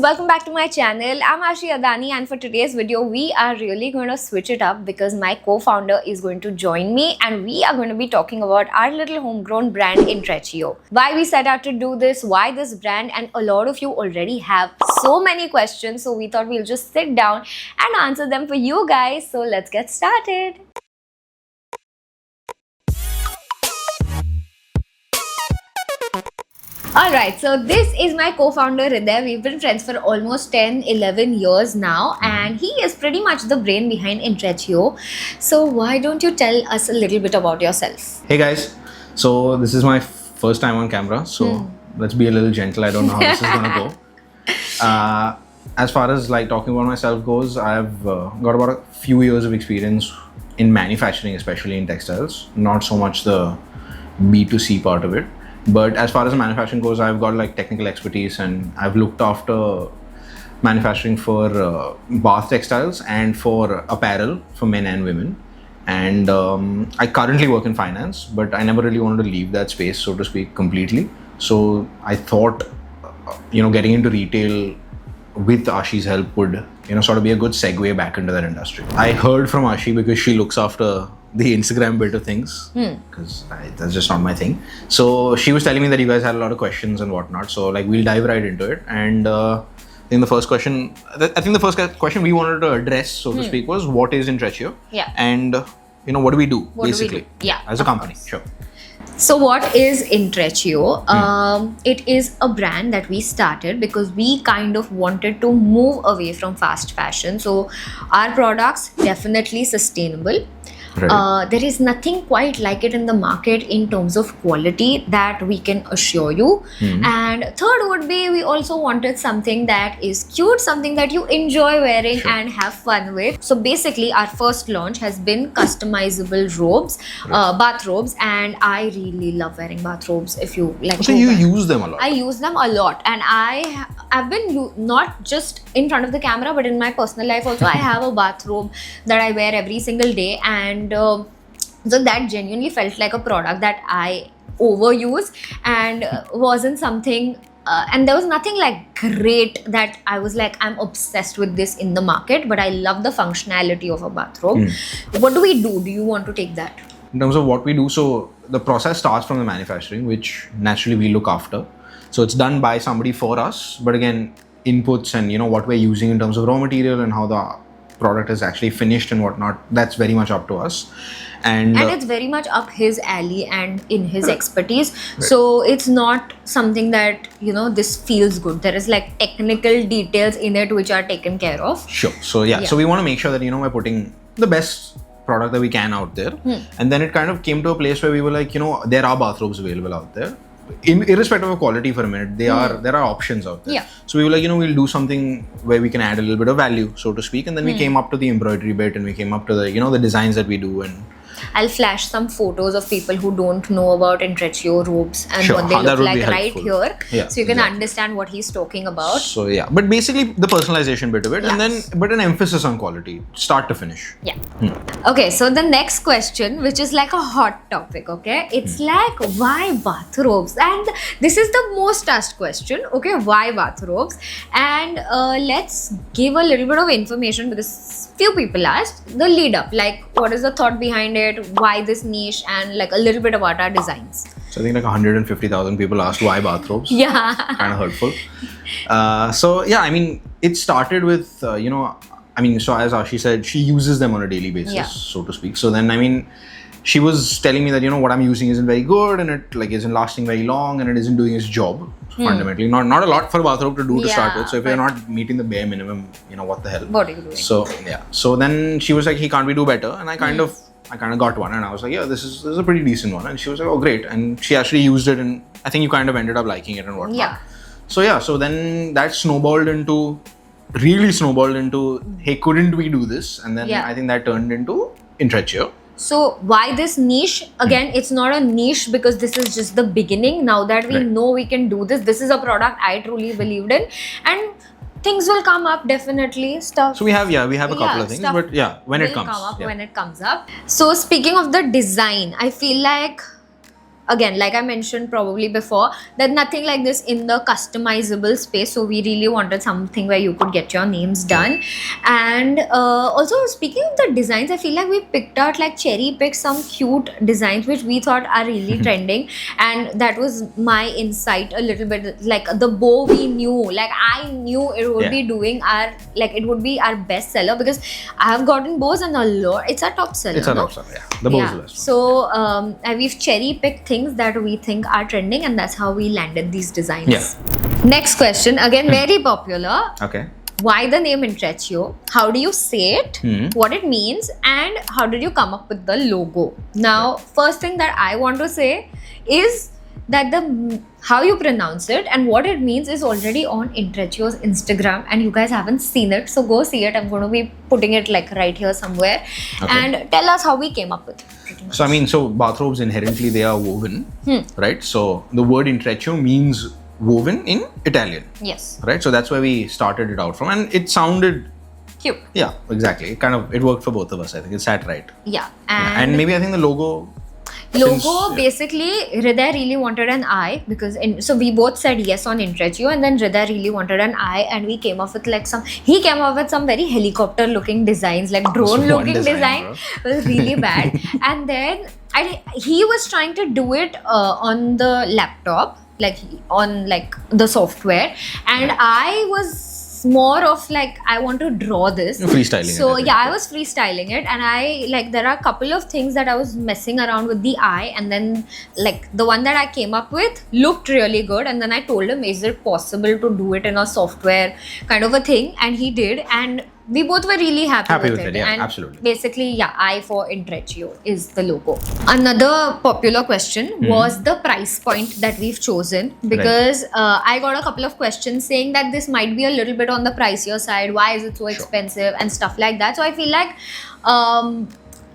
welcome back to my channel. I'm Aashi Adani, and for today's video we are really going to switch it up because my co-founder is going to join me and we are going to be talking about our little homegrown brand Intreccio. Why we set out to do this, why this brand, and a lot of you already have so many questions, so we thought we'll just sit down and answer them for you guys. So let's get started. Alright, so this is my co-founder Hriday. We've been friends for almost 10-11 years now, and he is pretty much the brain behind Intreccio. So why don't you tell us a little bit about yourself? Hey guys, so this is my first time on camera, so let's be a little gentle. I don't know how this is gonna go. As far as like talking about myself goes, I've got about a few years of experience in manufacturing, especially in textiles, not so much the B2C part of it. But as far as the manufacturing goes, I've got like technical expertise and I've looked after manufacturing for bath textiles and for apparel for men and women. And I currently work in finance, but I never really wanted to leave that space, so to speak, completely. So I thought, getting into retail with Aashi's help would, sort of be a good segue back into that industry. I heard from Aashi because she looks after the Instagram bit of things, because that's just not my thing. So she was telling me that you guys had a lot of questions and whatnot. So like we'll dive right into it. And I think the first question we wanted to address, so to speak, was what is Intreccio? Yeah. And what do we do basically? Yeah, as a company. Sure. So what is Intreccio? It is a brand that we started because we kind of wanted to move away from fast fashion. So our products definitely sustainable. Right. There is nothing quite like it in the market in terms of quality, that we can assure you. And third would be, we also wanted something that is cute, something that you enjoy wearing and have fun with. So basically our first launch has been customizable robes, bathrobes, and I really love wearing bathrobes. If you like, so you use them a lot? I use them a lot, and I've been not just in front of the camera but in my personal life also. I have a bathrobe that I wear every single day, and so that genuinely felt like a product that I overuse and wasn't something and there was nothing like great that I was like, I'm obsessed with this in the market, but I love the functionality of a bathrobe. What do we do? Do you want to take that? In terms of what we do, so the process starts from the manufacturing, which naturally we look after. So it's done by somebody for us, but again, inputs and what we're using in terms of raw material and how the product is actually finished and whatnot, that's very much up to us. And it's very much up his alley and in his expertise. Right. So it's not something that, this feels good. There is like technical details in it which are taken care of. Sure. So yeah. So we want to make sure that, we're putting the best product that we can out there. And then it kind of came to a place where we were like, there are bathrobes available out there. Irrespective of quality for a minute, there are options out there. Yeah. So we were like, we'll do something where we can add a little bit of value, so to speak. And then we came up to the embroidery bit, and we came up to the, the designs that we do. And I'll flash some photos of people who don't know about Intreccio robes and what they look like right here. Yeah, so you can understand what he's talking about. So yeah, but basically the personalization bit of it, and then but an emphasis on quality, start to finish. Yeah. Okay, so the next question, which is like a hot topic, okay? It's like, why bathrobes? And this is the most asked question, okay? Why bathrobes? And let's give a little bit of information because few people asked the lead up, like what is the thought behind it, why this niche, and like a little bit about our designs. So I think like 150,000 people asked why bathrobes. Yeah. Kind of hurtful. So yeah, I mean, it started with, so as Aashi said, she uses them on a daily basis, so to speak. So then, she was telling me that, what I'm using isn't very good and it like isn't lasting very long and it isn't doing its job fundamentally. Not a lot for a bathrobe to do to start with. So if you're not meeting the bare minimum, what the hell? What are you doing? So yeah. So then she was like, can't we do better? And I kind of got one and I was like, yeah, this is a pretty decent one. And she was like, oh great. And she actually used it and I think you kind of ended up liking it and whatnot. Yeah. So yeah, so then that really snowballed into, hey, couldn't we do this? And then I think that turned into Intreccio. So why this niche? Again, it's not a niche because this is just the beginning. Now that we know we can do this, this is a product I truly believed in, and things will come up definitely. Stuff. So we have a couple of things, but when it comes up. So speaking of the design, I feel like again, like I mentioned probably before, there's nothing like this in the customizable space. So we really wanted something where you could get your names done. And also speaking of the designs, I feel like we picked out, like cherry picked some cute designs which we thought are really trending, and that was my insight a little bit. Like the bow, we knew, like I knew it would be doing our, like it would be our best seller, because I have gotten bows and a lot, it's our top seller. It's our top seller, the bows are best. So we've cherry picked things that we think are trending, and that's how we landed these designs. Next question, again very popular. Okay. Why the name Intreccio? How do you say it? What it means? And how did you come up with the logo? Now, first thing that I want to say is that the how you pronounce it and what it means is already on Intreccio's Instagram, and you guys haven't seen it, so go see it. I'm going to be putting it like right here somewhere. And tell us how we came up with it. So I mean, so bathrobes inherently, they are woven, right? So the word Intreccio means woven in Italian. Yes. Right? So that's where we started it out from, and it sounded cute. Yeah, exactly. It worked for both of us. I think it sat right. Yeah. And maybe I think the logo, basically Hriday really wanted an eye, because so we both said yes on Intreccio, and then Hriday really wanted an eye, and we came up with like he came up with some very helicopter looking designs, like drone looking design. It was really bad. And then he was trying to do it on the laptop, like on like the software, and I was more of like, I want to draw this. Freestyling. So I was freestyling it, and I like, there are a couple of things that I was messing around with the eye, and then like the one that I came up with looked really good, and then I told him, is it possible to do it in a software kind of a thing? And he did, and we both were really happy with it. Yeah, and absolutely. Basically, I for Intreccio is the logo. Another popular question was the price point that we've chosen, because I got a couple of questions saying that this might be a little bit on the pricier side. Why is it so expensive and stuff like that? So I feel like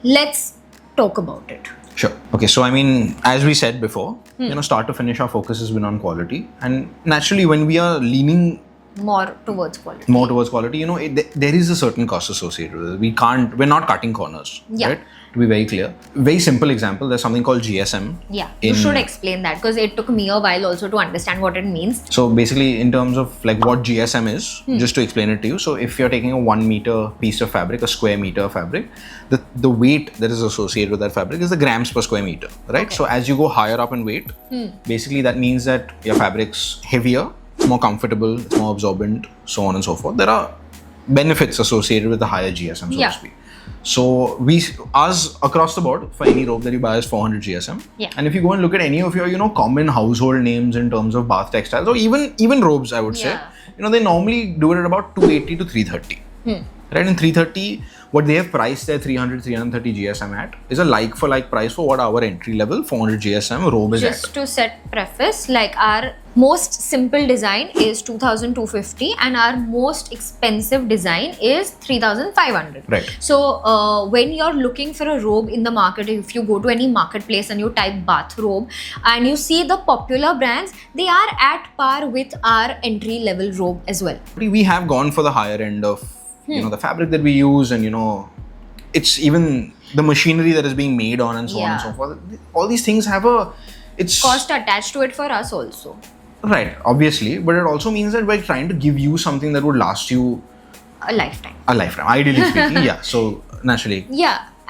let's talk about it. Sure. Okay. So I mean, as we said before, start to finish, our focus has been on quality, and naturally, when we are leaning more towards quality, there is a certain cost associated with it. We're not cutting corners, right? To be very clear. Very simple example, there's something called GSM. Yeah, you should explain that, because it took me a while also to understand what it means. So basically, in terms of like what GSM is, just to explain it to you. So if you're taking a 1 meter piece of fabric, a square meter of fabric, the weight that is associated with that fabric is the grams per square meter, right? So as you go higher up in weight, basically that means that your fabric's heavier, it's more comfortable, it's more absorbent, so on and so forth. There are benefits associated with the higher GSM, so to speak. So ours across the board for any robe that you buy is 400 GSM. And if you go and look at any of your common household names in terms of bath textiles, or even robes, I would say, they normally do it at about 280 to 330. Right? In 330, what they have priced their 330 GSM at is a like-for-like price for what our entry-level 400 GSM robe is at. Just to set preface, like our most simple design is 2,250 and our most expensive design is 3,500. Right. So when you're looking for a robe in the market, if you go to any marketplace and you type bathrobe and you see the popular brands, they are at par with our entry-level robe as well. We have gone for the higher end of the fabric that we use, and it's even the machinery that is being made on, and so on and so forth. All these things have it's cost attached to it for us also. Right, obviously, but it also means that we're trying to give you something that would last you a lifetime. Ideally speaking, So naturally.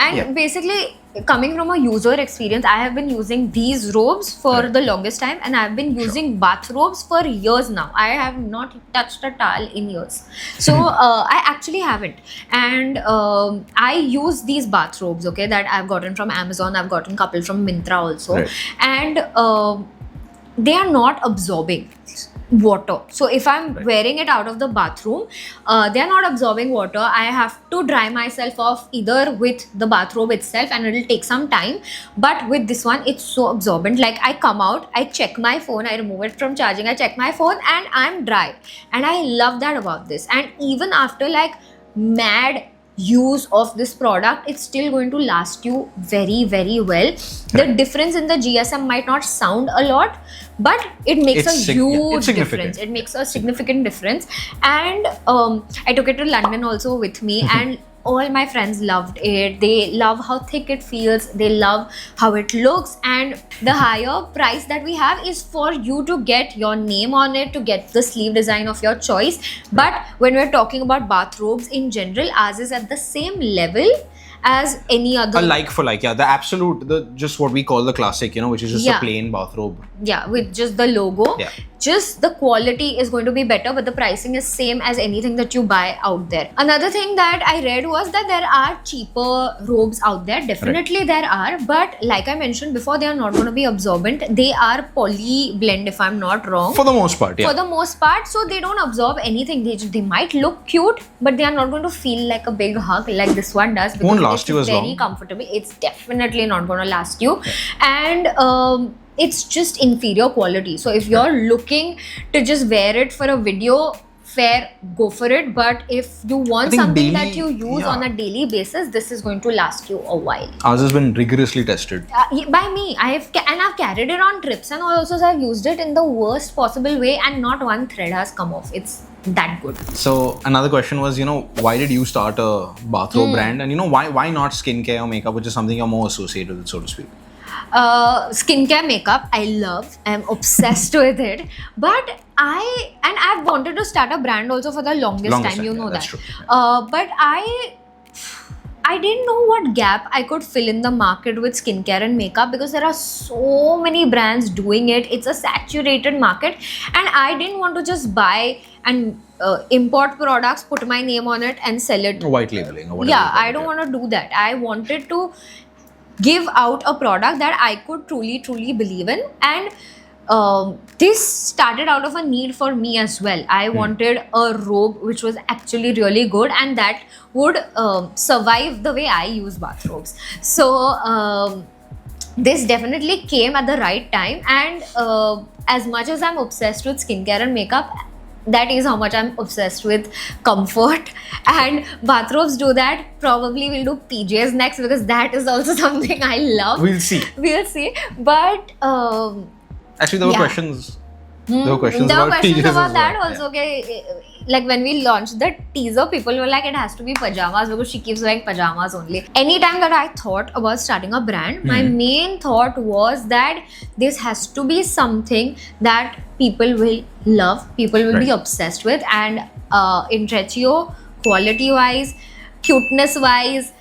And basically, coming from a user experience, I have been using these robes for the longest time, and I've been using bathrobes for years now. I have not touched a towel in years. So I actually haven't. And I use these bathrobes, that I've gotten from Amazon. I've gotten a couple from Myntra also. Right. And they are not absorbing water. So if I'm wearing it out of the bathroom, they are not absorbing water. I have to dry myself off either with the bathrobe itself, and it'll take some time. But with this one, it's so absorbent. Like I come out, I check my phone, I remove it from charging, I check my phone, and I'm dry. And I love that about this. And even after like mad use of this product, it's still going to last you very, very well. The difference in the GSM might not sound a lot, but it makes a huge difference. It makes a significant difference. And I took it to London also with me, and all my friends loved it. They love how thick it feels. They love how it looks. And the higher price that we have is for you to get your name on it, to get the sleeve design of your choice. But when we're talking about bathrobes in general, ours is at the same level as any other. A like for like, yeah. The absolute, just what we call the classic, which is just a plain bathrobe. Yeah, with just the logo. Yeah. Just the quality is going to be better, but the pricing is same as anything that you buy out there. Another thing that I read was that there are cheaper robes out there. Definitely there are, but like I mentioned before, they are not going to be absorbent. They are poly blend, if I'm not wrong. For the most part, yeah. For the most part, so they don't absorb anything. They might look cute, but they are not going to feel like a big hug like this one does. Because won't last you as long. It's very comfortable. It's definitely not going to last you. Yeah. And it's just inferior quality. So if you're looking to just wear it for a video, fair, go for it. But if you want something that you use on a daily basis, this is going to last you a while. Ours has been rigorously tested. By me. I've carried it on trips, and also I've used it in the worst possible way, and not one thread has come off. It's that good. So another question was, why did you start a bathrobe brand? And why not skincare or makeup, which is something you're more associated with, so to speak? Skincare, makeup, I love. I'm obsessed with it. But I've wanted to start a brand also for the longest time. You know that. True. But I didn't know what gap I could fill in the market with skincare and makeup, because there are so many brands doing it. It's a saturated market, and I didn't want to just buy and import products, put my name on it, and sell it. White labeling or whatever. Yeah, I don't want to do that. I wanted to give out a product that I could truly believe in, and this started out of a need for me as well. I wanted a robe which was actually really good and that would survive the way I use bathrobes. So this definitely came at the right time, and as much as I'm obsessed with skincare and makeup, that is how much I'm obsessed with comfort, and bathrobes do that. Probably we'll do PJs next, because that is also something I love. We'll see. But actually, there were questions. There were questions about PJs about that well. also. Okay, like when we launched the teaser, people were like, it has to be pajamas, because she keeps wearing pajamas only. Anytime that I thought about starting a brand, my main thought was that this has to be something that people will love, people will be obsessed with, and Intreccio, quality wise, cuteness wise,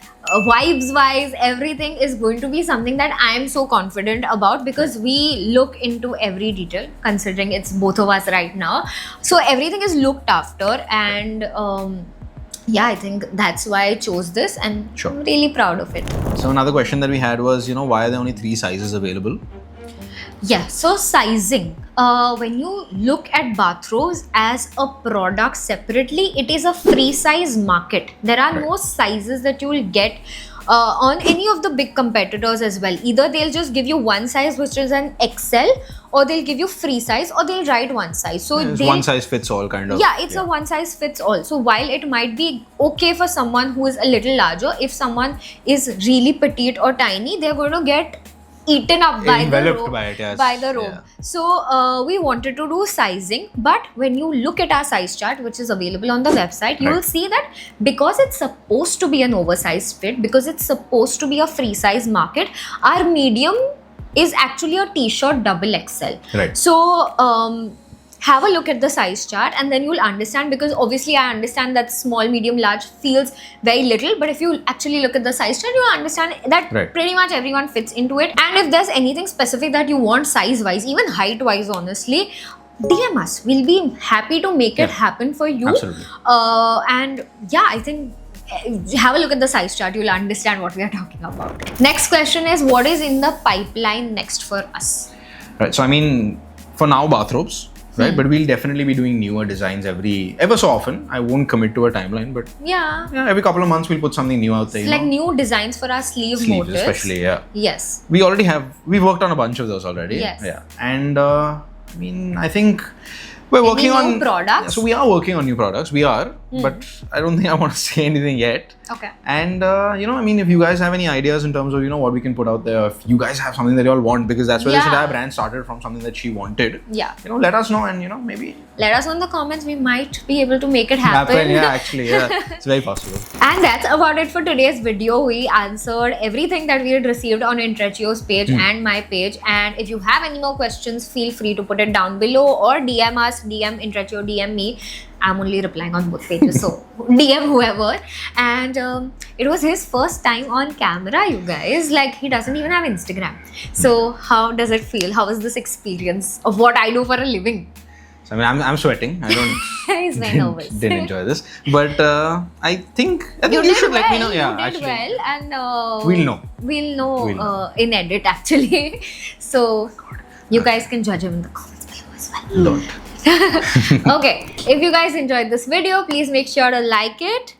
vibes wise, everything is going to be something that I am so confident about, because we look into every detail, considering it's both of us right now. So everything is looked after, and I think that's why I chose this, and I'm really proud of it. So another question that we had was, why are there only 3 sizes available? Yeah, so sizing. When you look at bathrobes as a product separately, it is a free size market. There are no sizes that you will get on any of the big competitors as well. Either they'll just give you one size, which is an XL, or they'll give you free size, or they'll write one size. So it's one size fits all kind of. Yeah, it's a one size fits all. So while it might be okay for someone who is a little larger, if someone is really petite or tiny, they're going to get eaten up by the robe. Yeah. So we wanted to do sizing, but when you look at our size chart, which is available on the website, you will see that because it's supposed to be an oversized fit, because it's supposed to be a free size market, our medium is actually a t-shirt double XL. Right. So have a look at the size chart, and then you'll understand, because obviously I understand that small, medium, large feels very little, but if you actually look at the size chart, you'll understand that pretty much everyone fits into it. And if there's anything specific that you want size wise, even height wise, honestly, DM us. We'll be happy to make it happen for you. Absolutely. And I think have a look at the size chart, you'll understand what we are talking about. Next question is, what is in the pipeline next for us? Right, so I mean, for now, bathrobes. Right, but we'll definitely be doing newer designs ever so often. I won't commit to a timeline, but every couple of months we'll put something new out there. Like new designs for our sleeves motifs, especially. Yes. We've worked on a bunch of those already. Yes. Yeah, and I mean, I think we're working on new products. So we are working on new products. We are. but I don't think I want to say anything yet. Okay. And I mean, if you guys have any ideas in terms of what we can put out there, if you guys have something that you all want, because that's where this entire brand started from, something that she wanted. Yeah. Let us know, and maybe let us know in the comments. We might be able to make it happen. Yeah, actually, yeah, it's very possible. And that's about it for today's video. We answered everything that we had received on Intreccio's page and my page. And if you have any more questions, feel free to put it down below or DM us, DM Intreccio, DM me. I'm only replying on both pages, so DM whoever. And it was his first time on camera, you guys. Like, he doesn't even have Instagram. So how does it feel? How was this experience of what I do for a living? So, I mean, I'm sweating. I don't. He's very nervous. Didn't enjoy this, but I think you should let me know. Yeah, you did well, and we'll know in edit actually. So you guys can judge him in the comments below as well. Don't. Okay, if you guys enjoyed this video, please make sure to like it.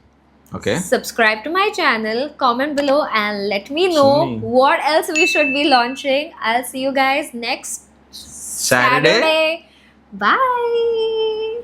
Okay. Subscribe to my channel, comment below, and let me know what else we should be launching. I'll see you guys next Saturday. Bye.